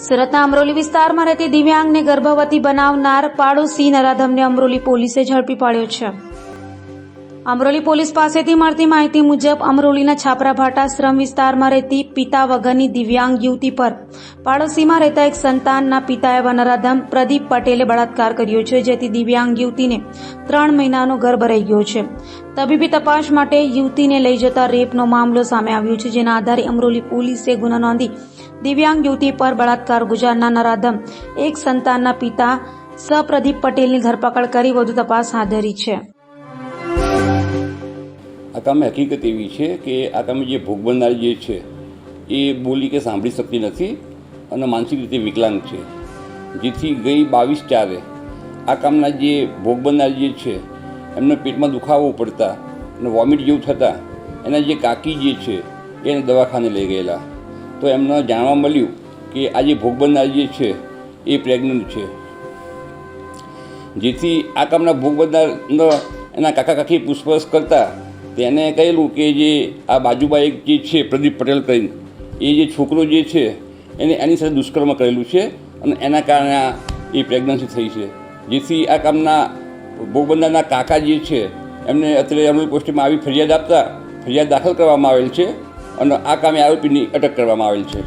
સુરતના અમરોલી વિસ્તારમાં રહેતી દિવ્યાંગને ગર્ભવતી બનાવનાર પાડોશી નરાધમને અમરોલી પોલીસે ઝડપી પાડ્યો છે. અમરોલી પોલીસ પાસેથી મળતી માહિતી મુજબ અમરોલીના છાપરાભાટા શ્રમ વિસ્તારમાં રહેતી પિતા વગરની દિવ્યાંગ યુવતી પર પાડોશીમાં રહેતા એક સંતાનના પિતા એવા નરાધમ પ્રદીપ પટેલે બળાત્કાર કર્યો છે, જેથી દિવ્યાંગ યુવતીને 3 મહિનાનો ગર્ભ રહી ગયો છે. તબીબી તપાસ માટે યુવતીને લઈ જતા રેપનો મામલો સામે આવ્યો છે, જેના આધારે અમરોલી પોલીસે ગુનો નોંધી દિવ્યાંગ યુવતી પર બળાત્કાર ગુજારનાર નરાધમ એક સંતાનના પિતા પ્રદીપ પટેલની ધરપકડ કરી વધુ તપાસ હાથ ધરી છે. આ કામે હકીકત એવી છે કે આ કામે જે ભોગ બનનાર જે છે એ બોલી કે સાંભળી શકતી નથી અને માનસિક રીતે વિકલાંગ છે, જેથી ગઈ 22/4 આ કામના જે ભોગ બનનાર જે છે એમને પેટમાં દુખાવો પડતા અને વોમિટ જેવું થતાં એના જે કાકી જે છે એને દવાખાને લઈ ગયેલા, તો એમને જાણવા મળ્યું કે આ જે ભોગ બનનાર જે છે એ પ્રેગ્નન્ટ છે. જેથી આ કામના ભોગ બનનારનો એના કાકા કાકી પૂછપરછ કરતા તેને કહેલું કે જે આ બાજુમાં એક જે છે પ્રદીપ પટેલ કરીને એ જે છોકરો જે છે એને એની સાથે દુષ્કર્મ કરેલું છે અને એના કારણે એ પ્રેગ્નન્સી થઈ છે. જેથી આ કામના ભોગ બનનારના કાકા જે છે એમને અત્યારે અમરોલી પોસ્ટમાં આવી ફરિયાદ આપતા ફરિયાદ દાખલ કરવામાં આવેલ છે અને આ કામે આરોપીની અટક કરવામાં આવેલ છે.